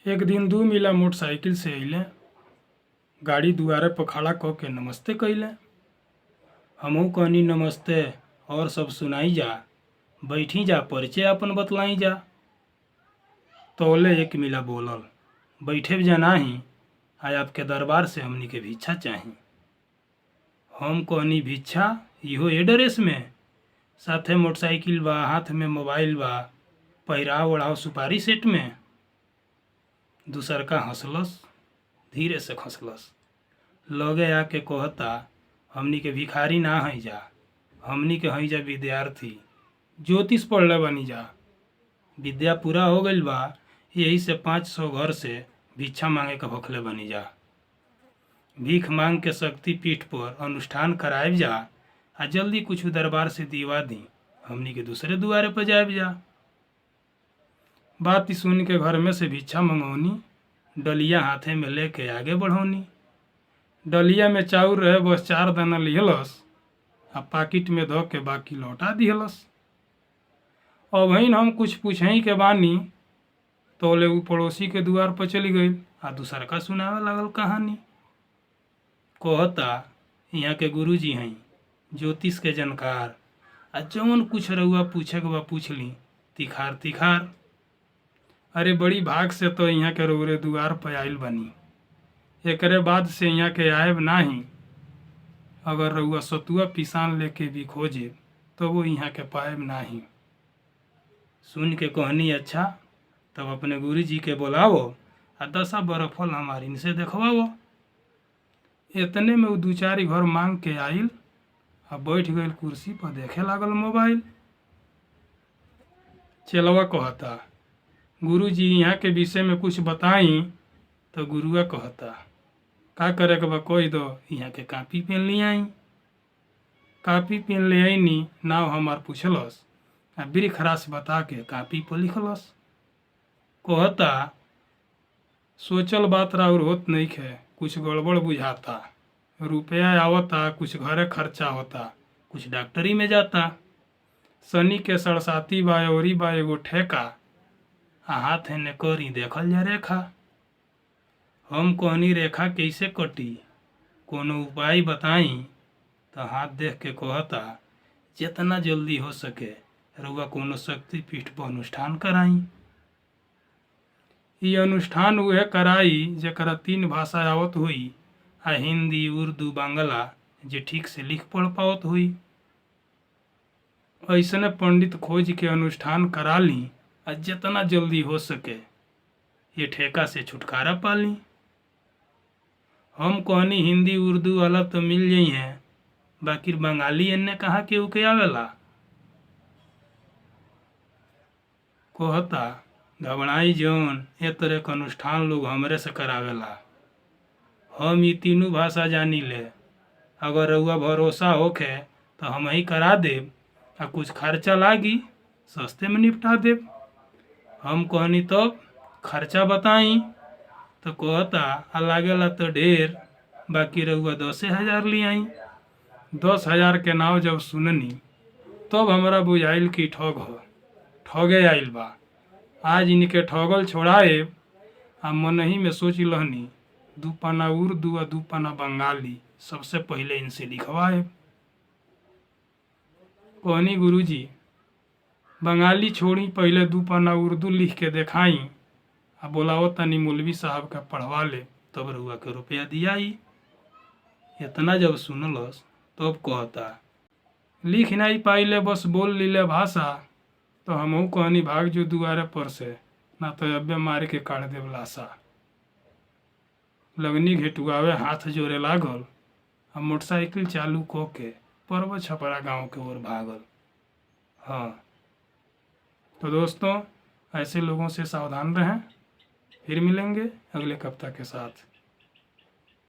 एक दिन दू मिला मोटरसाइकिल से अइले, गाड़ी दुआरे पर खड़ा क के नमस्ते कइले। हमहू कहनी नमस्ते और सब सुनाई जा, बैठी जा परिचय अपन बतलाई जा। तौले एक मिला बोलल, बैठे जा नाही, आय आपके दरबार से हमनी के भिक्षा चाही। हम कहनी भिक्षा, इहो ए ड्रेस में, साथे मोटरसाइकिल बा, हाथ में मोबाइल बा, पहिराव ओढ़ाव सुपारी सेट में। दूसरका हंसलस, धीरे से खसलस, लगे आके कहता हमनी के भिखारी ना हई जा, हमनी के हई जा विद्यार्थी, ज्योतिष पढ़ले बनी जा, विद्या पूरा हो गइल बा, यही से 500 घर से भिक्षा मांगे के भखले बनी जा। भीख मांग के शक्ति पीठ पर अनुष्ठान कराएब जा, आ जल्दी कुछ दरबार से दिवा दी, हमनी के दूसरे दुआरे पर जाएब जा। बात सुन के घर में से भिक्षा मंगौनी, डलिया हाथे में लेके आगे बढ़ौनी। डलिया में चाउर रहे बस 4 दाना लिहलस, आ पाकिट में धो के बाकी लौटा दिहलस। अब हम कुछ पूछही के बानी, तोले उ पड़ोसी के दुआर पर चली गई, आ दूसर का सुनावे लागल कहानी। कहता यहाँ के गुरुजी हैं, ज्योतिष के जानकार, आ जौन कुछ रउआ पूछे के बा पूछ ली, तिखार तिखार। अरे बड़ी भाग से तो यहाँ के रउरे दुआर पर आइल बनी, एकरे बाद से यहाँ के आएब नाही। अगर रउआ सतुआ पिसान लेके भी खोजे तो वो यहाँ के पाएब नाही। सुन के कहनी अच्छा, तब अपने गुरुजी के बुलावो, आ 10 बरफल हमार इनसे देखवाओ। इतने में वो 2-4 घर मांग के आइल, आ बैठ गई कुर्सी पर देखे लागल मोबाइल। चेलवा कहता गुरुजी यहाँ के विषय में कुछ बताई, तो गुरुआ कहता का करे के बा कह दो, यहाँ के कापी पेन ले आई। कापी पेन ले आईनी, नाव हमार पूछलस, आ बिरखरास बता के कापी पर लिखलस। कहता सोचल बात राउर होत नहीं खे, कुछ गड़बड़ बुझाता, रुपया आवता, कुछ घरे खर्चा होता, कुछ डॉक्टरी में जाता। शनि के सरसाती बा औरी बा एगो ठेका, आ हाथ ने करी देखल जा रेखा। हम कहनी रेखा कैसे कटी, कोनो उपाय बताई, तो हाथ देख के कहता जितना जल्दी हो सके रउआ कोनो शक्ति पीठ पर अनुष्ठान कराई। ये अनुष्ठान उहे कराई जेकरा 3 भाषा आवत हुई, आ हिंदी उर्दू बांग्ला जे ठीक से लिख पढ़ पावत हुई। ऐसने पंडित खोज के अनुष्ठान करा ली, आ जितना जल्दी हो सके ये ठेका से छुटकारा पा ली। हम कहनी हिंदी उर्दू वाला तो मिल जाई हैं, बाकी बंगाली इन्ने कहा के उके आवेला। कहता घबराई जौन, ए तरह के अनुष्ठान लोग हमरे से करावेला। हम ये 3 भाषा जानी ले, अगर रउआ भरोसा होखे तो हम ही करा देब, आ कुछ खर्चा लागी सस्ते में निपटा देब। हम कहनी तब खर्चा बताई, तो कहता लागेला तो ढेर, बाकी रउआ 10,000 ले आई। 10,000 के नाव जब सुननी तब हमरा बुझाइल कि ठगे आइल बा। आज इनके ठगल छोड़ाए, आ मनही में सोच लहनी 2 पन्ना उर्दू आ 2 पन्ना बंगाली सबसे पहले इनसे लिखवाए। कहनी गुरुजी बंगाली छोड़ी, पहले 2 पन्ना उर्दू लिख के देखाई, आ बोलाओ तनी मौलवी साहब का पढ़वा ले, तब रउआ के रुपया दियाई। इतना जब सुनलस तब कहता लिख नहीं पाइले बस बोल लीले भाषा, तो हमहू कहनी भाग जो दुआरे पर से, ना तो अब्बे मार के काट देव लाशा। लगनी घेटुआवे हाथ जोड़े लागल, आ मोटरसाइकिल चालू क के परव छपरा गांव के ओर भागल। हाँ तो दोस्तों, ऐसे लोगों से सावधान रहें। फिर मिलेंगे अगले कविता के साथ।